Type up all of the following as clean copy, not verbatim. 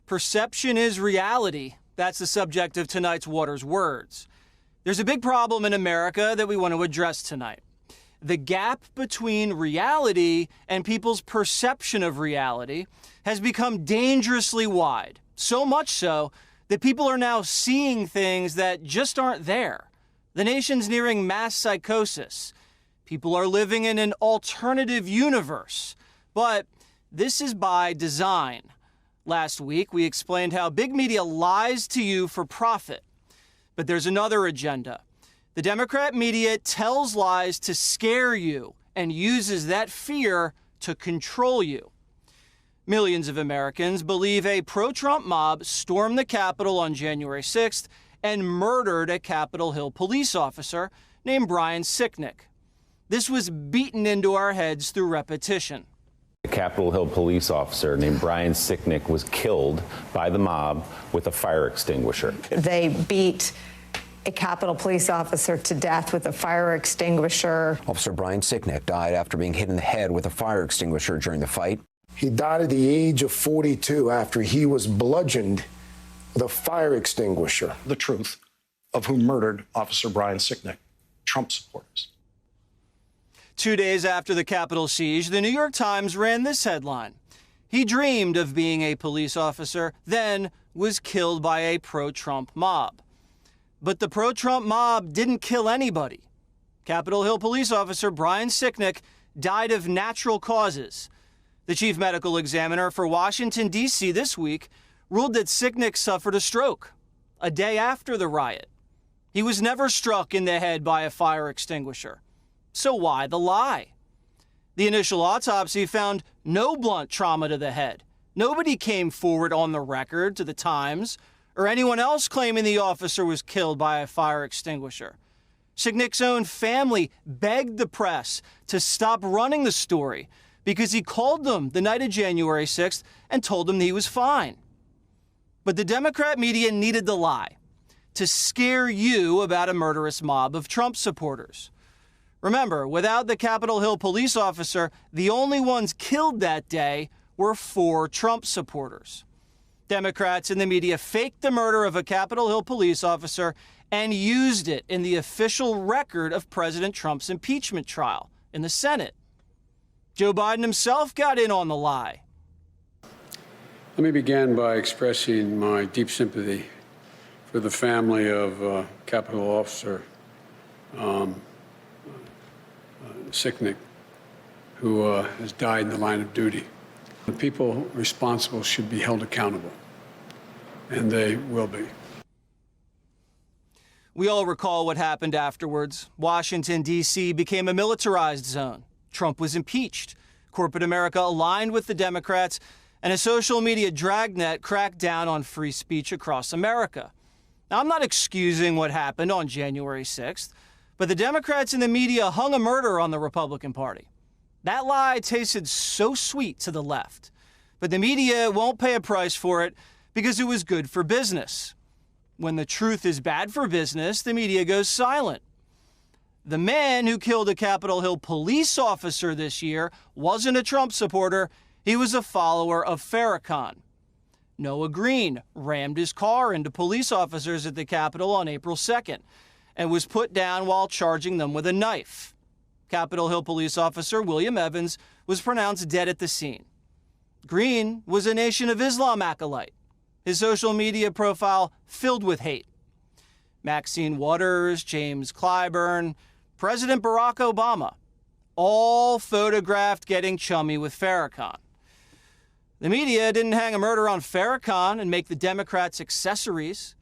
Perception is reality. That's the subject of tonight's Waters Words. There's a big problem in America that we want to address tonight. The gap between reality and people's perception of reality has become dangerously wide. So much so that people are now seeing things that just aren't there. The nation's nearing mass psychosis. People are living in an alternative universe. But this is by design. Last week, we explained how big media lies to you for profit. But there's another agenda. The Democrat media tells lies to scare you and uses that fear to control you. Millions of Americans believe a pro-Trump mob stormed the Capitol on January 6th and murdered a Capitol Hill police officer named Brian Sicknick. This was beaten into our heads through repetition. A Capitol Hill police officer named Brian Sicknick was killed by the mob with a fire extinguisher. They beat a Capitol police officer to death with a fire extinguisher. Officer Brian Sicknick died after being hit in the head with a fire extinguisher during the fight. He died at the age of 42 after he was bludgeoned with a fire extinguisher. The truth of who murdered Officer Brian Sicknick, Trump supporters. 2 days after the Capitol siege, the New York Times ran this headline. He dreamed of being a police officer, then was killed by a pro-Trump mob. But the pro-Trump mob didn't kill anybody. Capitol Hill police officer Brian Sicknick died of natural causes. The chief medical examiner for Washington, D.C. this week ruled that Sicknick suffered a stroke a day after the riot. He was never struck in the head by a fire extinguisher. So why the lie? The initial autopsy found no blunt trauma to the head. Nobody came forward on the record to the Times or anyone else claiming the officer was killed by a fire extinguisher. Sicknick's own family begged the press to stop running the story because he called them the night of January 6th and told them he was fine. But the Democrat media needed the lie to scare you about a murderous mob of Trump supporters. Remember, without the Capitol Hill police officer, the only ones killed that day were 4 Trump supporters. Democrats in the media faked the murder of a Capitol Hill police officer and used it in the official record of President Trump's impeachment trial in the Senate. Joe Biden himself got in on the lie. Let me begin by expressing my deep sympathy for the family of Capitol Officer Sicknick, who has died in the line of duty. The people responsible should be held accountable, and they will be. We all recall what happened afterwards. Washington, D.C. became a militarized zone. Trump was impeached. Corporate America aligned with the Democrats, and a social media dragnet cracked down on free speech across America. Now, I'm not excusing what happened on January 6th, but the Democrats in the media hung a murder on the Republican Party. That lie tasted so sweet to the left, but the media won't pay a price for it because it was good for business. When the truth is bad for business, the media goes silent. The man who killed a Capitol Hill police officer this year wasn't a Trump supporter. He was a follower of Farrakhan. Noah Green rammed his car into police officers at the Capitol on April 2nd and was put down while charging them with a knife. Capitol Hill police officer William Evans was pronounced dead at the scene. Green was a Nation of Islam acolyte, his social media profile filled with hate. Maxine Waters, James Clyburn, President Barack Obama, all photographed getting chummy with Farrakhan. The media didn't hang a murder on Farrakhan and make the Democrats accessories.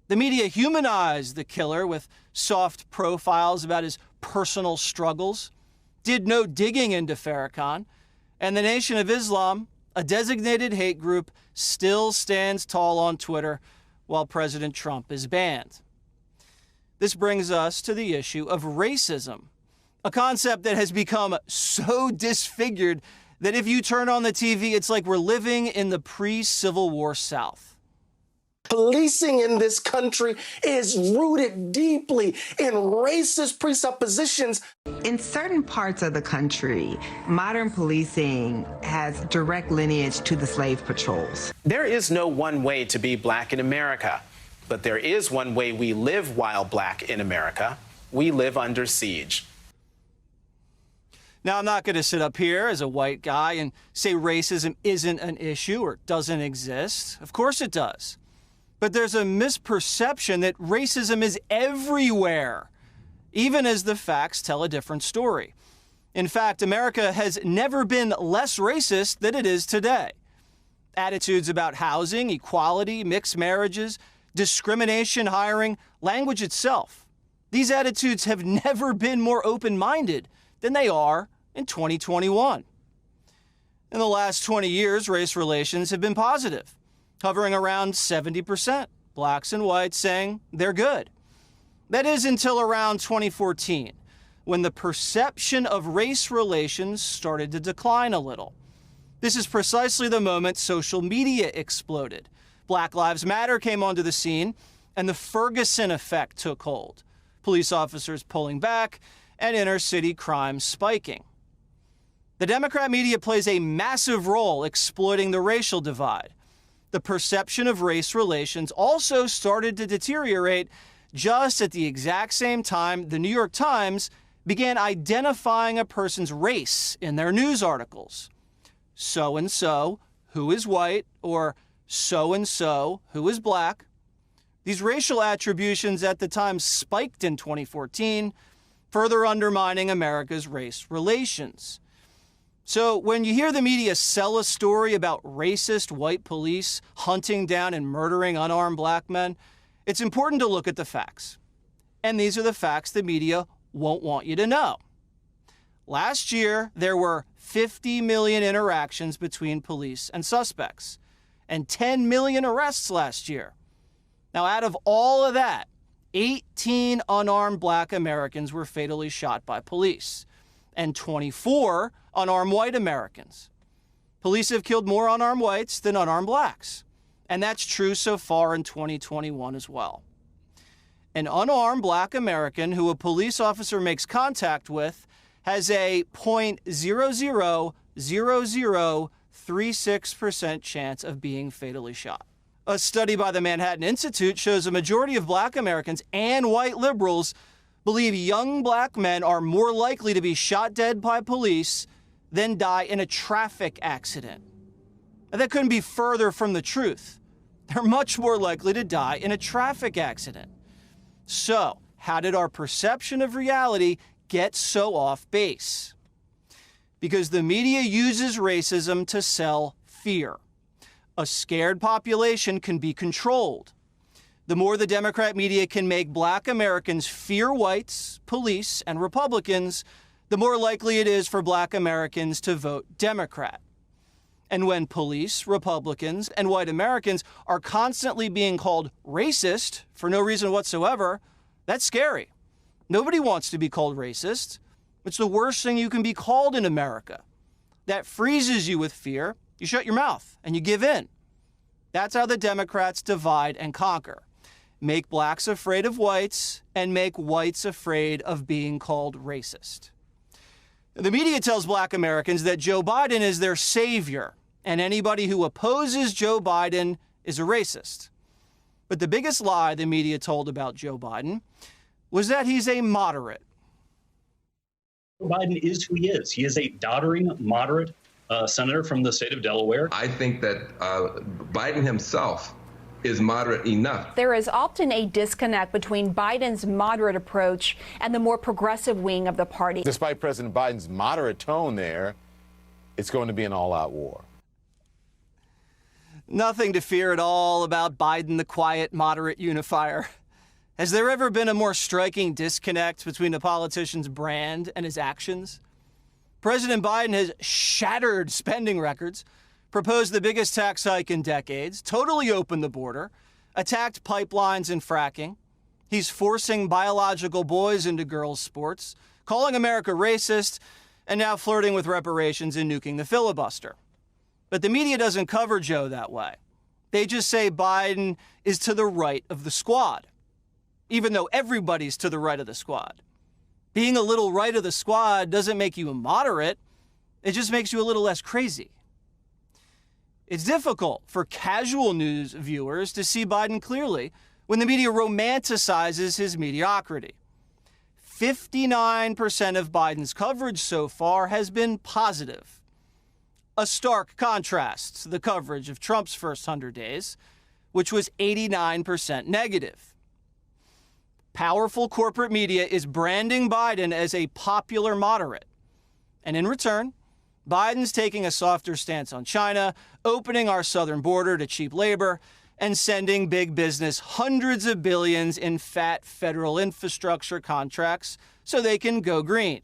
The media humanized the killer with soft profiles about his personal struggles, did no digging into Farrakhan, and the Nation of Islam, a designated hate group, still stands tall on Twitter while President Trump is banned. This brings us to the issue of racism, a concept that has become so disfigured that if you turn on the TV, it's like we're living in the pre-Civil War South. Policing in this country is rooted deeply in racist presuppositions. In certain parts of the country, modern policing has direct lineage to the slave patrols. There is no one way to be black in America, but there is one way we live while black in America. We live under siege. Now, I'm not going to sit up here as a white guy and say racism isn't an issue or doesn't exist. Of course it does. But there's a misperception that racism is everywhere, even as the facts tell a different story. In fact, America has never been less racist than it is today. Attitudes about housing, equality, mixed marriages, discrimination, hiring, language itself. These attitudes have never been more open-minded than they are in 2021. In the last 20 years, race relations have been positive, hovering around 70%, blacks and whites saying they're good. That is until around 2014, when the perception of race relations started to decline a little. This is precisely the moment social media exploded. Black Lives Matter came onto the scene, and the Ferguson effect took hold. Police officers pulling back, and inner-city crime spiking. The Democrat media plays a massive role exploiting the racial divide. The perception of race relations also started to deteriorate just at the exact same time the New York Times began identifying a person's race in their news articles. So-and-so, who is white, or so-and-so, who is black. These racial attributions at the time spiked in 2014, further undermining America's race relations. So when you hear the media sell a story about racist white police hunting down and murdering unarmed black men, it's important to look at the facts. And these are the facts the media won't want you to know. Last year, there were 50 million interactions between police and suspects, and 10 million arrests last year. Now, out of all of that, 18 unarmed black Americans were fatally shot by police, and 24 unarmed white Americans. Police have killed more unarmed whites than unarmed blacks, and that's true so far in 2021 as well. An unarmed black American who a police officer makes contact with has a 0.000036% chance of being fatally shot. A study by the Manhattan Institute shows a majority of black Americans and white liberals believe young black men are more likely to be shot dead by police than die in a traffic accident. And that couldn't be further from the truth. They're much more likely to die in a traffic accident. So, how did our perception of reality get so off base? Because the media uses racism to sell fear. A scared population can be controlled. The more the Democrat media can make black Americans fear whites, police, and Republicans, the more likely it is for black Americans to vote Democrat. And when police, Republicans, and white Americans are constantly being called racist for no reason whatsoever, that's scary. Nobody wants to be called racist. It's the worst thing you can be called in America. That freezes you with fear. You shut your mouth and you give in. That's how the Democrats divide and conquer. Make blacks afraid of whites and make whites afraid of being called racist. The media tells black Americans that Joe Biden is their savior, and anybody who opposes Joe Biden is a racist. But the biggest lie the media told about Joe Biden was that he's a moderate. Joe Biden is who he is. He is a doddering, moderate senator from the state of Delaware. I think that Biden himself is moderate enough. There is often a disconnect between Biden's moderate approach and the more progressive wing of the party. Despite President Biden's moderate tone there, it's going to be an all-out war. Nothing to fear at all about Biden, the quiet, moderate unifier. Has there ever been a more striking disconnect between a politician's brand and his actions? President Biden has shattered spending records, proposed the biggest tax hike in decades, totally opened the border, attacked pipelines and fracking. He's forcing biological boys into girls' sports, calling America racist, and now flirting with reparations and nuking the filibuster. But the media doesn't cover Joe that way. They just say Biden is to the right of the squad, even though everybody's to the right of the squad. Being a little right of the squad doesn't make you a moderate. It just makes you a little less crazy. It's difficult for casual news viewers to see Biden clearly when the media romanticizes his mediocrity. 59% of Biden's coverage so far has been positive. A stark contrast to the coverage of Trump's first 100 days, which was 89% negative. Powerful corporate media is branding Biden as a popular moderate. And in return, Biden's taking a softer stance on China, opening our southern border to cheap labor, and sending big business hundreds of billions in fat federal infrastructure contracts so they can go green.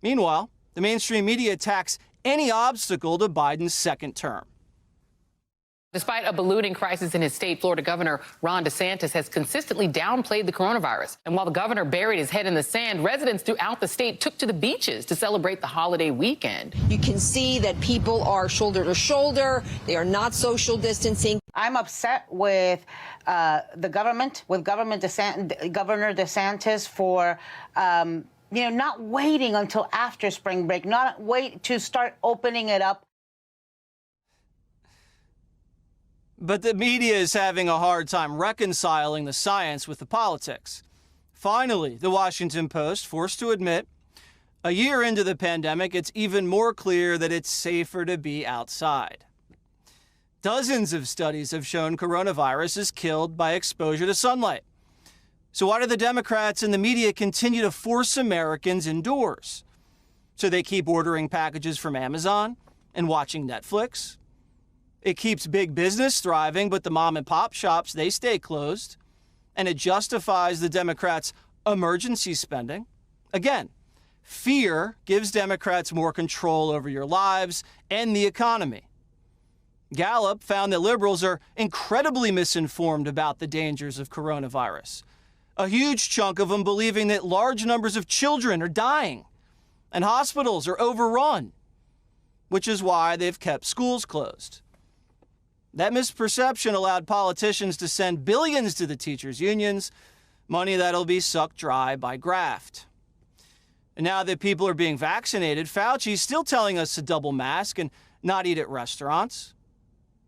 Meanwhile, the mainstream media attacks any obstacle to Biden's second term. Despite a ballooning crisis in his state, Florida Governor Ron DeSantis has consistently downplayed the coronavirus. And while the governor buried his head in the sand, residents throughout the state took to the beaches to celebrate the holiday weekend. You can see that people are shoulder to shoulder. They are not social distancing. I'm upset with the government, with Governor DeSantis for not waiting until after spring break, not wait to start opening it up. But the media is having a hard time reconciling the science with the politics. Finally, the Washington Post forced to admit, a year into the pandemic, it's even more clear that it's safer to be outside. Dozens of studies have shown coronavirus is killed by exposure to sunlight. So why do the Democrats and the media continue to force Americans indoors? So they keep ordering packages from Amazon and watching Netflix? It keeps big business thriving, but the mom and pop shops, they stay closed. And it justifies the Democrats' emergency spending. Again, fear gives Democrats more control over your lives and the economy. Gallup found that liberals are incredibly misinformed about the dangers of coronavirus. A huge chunk of them believing that large numbers of children are dying and hospitals are overrun, which is why they've kept schools closed. That misperception allowed politicians to send billions to the teachers' unions, money that'll be sucked dry by graft. And now that people are being vaccinated, Fauci's still telling us to double mask and not eat at restaurants.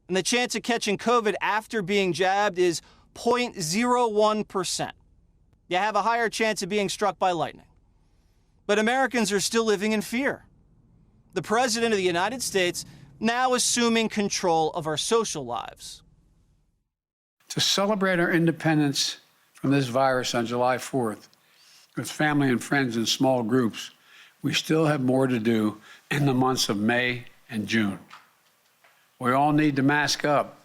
And the chance of catching COVID after being jabbed is 0.01%. You have a higher chance of being struck by lightning. But Americans are still living in fear. The President of the United States now assuming control of our social lives. To celebrate our independence from this virus on July 4th, with family and friends in small groups, we still have more to do in the months of May and June. We all need to mask up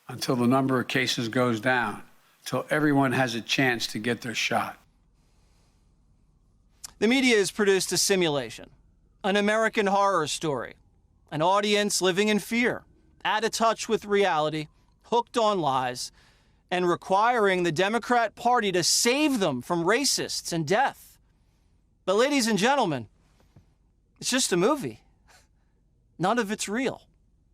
until the number of cases goes down, until everyone has a chance to get their shot. The media has produced a simulation, an American horror story, an audience living in fear, out of touch with reality, hooked on lies, and requiring the Democrat Party to save them from racists and death. But ladies and gentlemen, it's just a movie. None of it's real.